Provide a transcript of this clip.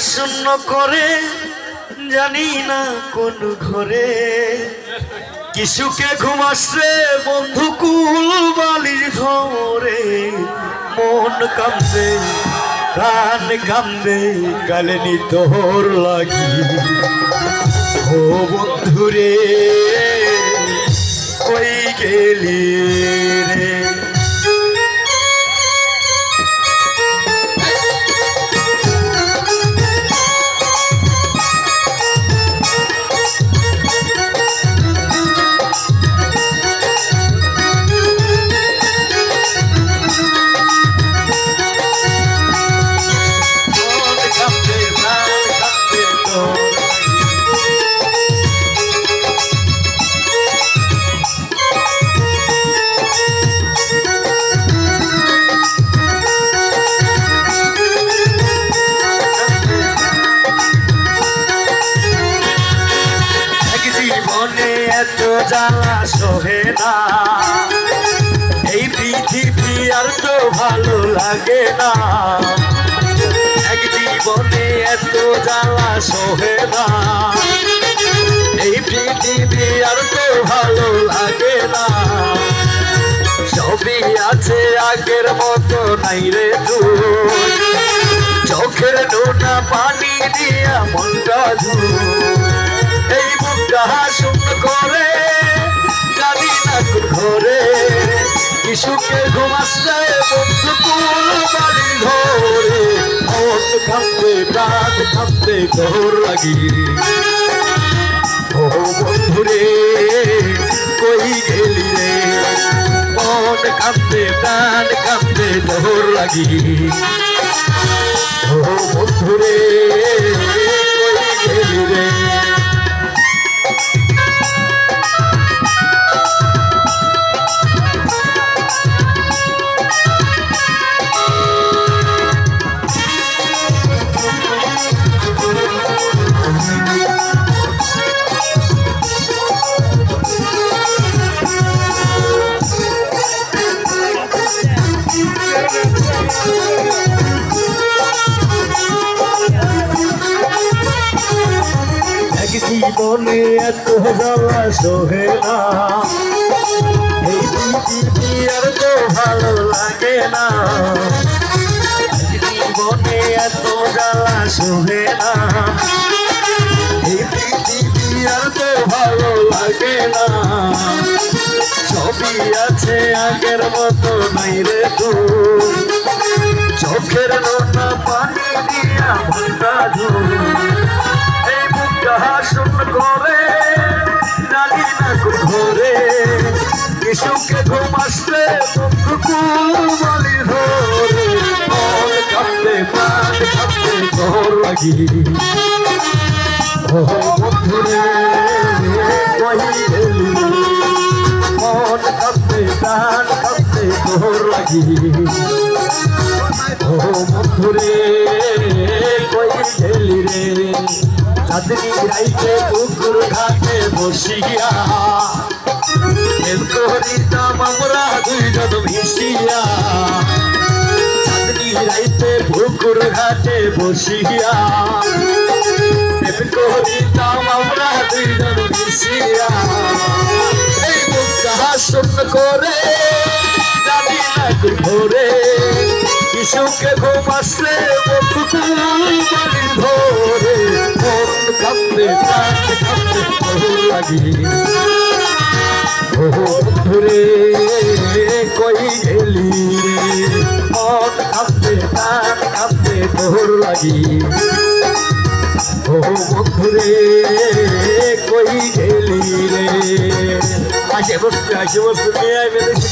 শূন্য করে জানি না কোন ঘরে কিশুকে ঘুমাসে বন্ধু কুল বালির ঘরে মন কান্দে প্রাণ কান্দে কালেনি তোর লাগি ও বন্ধুরে কই গেলি রে এত জ্বালা সহে না এই পৃথিবী আর তো ভালো লাগে না এক জীবনে এত জ্বালা সহে না এই পৃথিবী আর তো ভালো লাগে না সবই আছে আগের মতো নাই রে তুই চোখের নোনা পানি দিয়া মনটা এই বুকটা শূন্য করে জানি না কোন ঘরে কিশুকে ঘুমাসে বন্ধু কুল বাড়ির ঘরে মন কাঁদে প্রাণ কাঁদে তোর লাগি ও বন্ধুরে কই গেলি রে মন কাঁদে প্রাণ কাঁদে তোর লাগি ও বন্ধুরে কই গেলি রে জীবনে এত জ্বালা সহে না এই পৃথিবী আর তো ভালো লাগে না জীবনে এত জ্বালা সহে না এই পৃথিবী আর তো ভালো লাগে না সবই আছে আগের মতো নাই রে তুই চোখের নোনা পানি দিয়া মনটা শূন্য করে জানি না কোন ঘরে কিশুকে ঘুমাসে বন্ধু কুল বালির ঘরে মন কাঁদে প্রাণ কাঁদে তোর লাগি ও বন্ধুরে কই গেলি মন কাঁদে প্রাণ কাঁদে তোর লাগি ও বন্ধুরে কই গেলি রে চাঁদনি রাইতে পুকুর ঘাটে বসিয়া প্রেম করিতাম আমরা দুইজন ভিসিয়া চাঁদনি রাইতে পুকুর ঘাটে বসিয়া প্রেম করিতাম আমরা দুইজন ভিসিয়া এই মুখটা শূন্য করে জানি না কোন ঘরে কিশুকে ঘুমাসে বন্ধু কুল বাড়ির ঘরে মন কাঁদে প্রাণ কাঁদে তোর লাগি ও বন্ধুরে কই গেলি রে মন কাঁদে প্রাণ কাঁদে তোর লাগি ও বন্ধুরে কই গেলি রে আসে বস্তু নিয়ে আইবে দেখি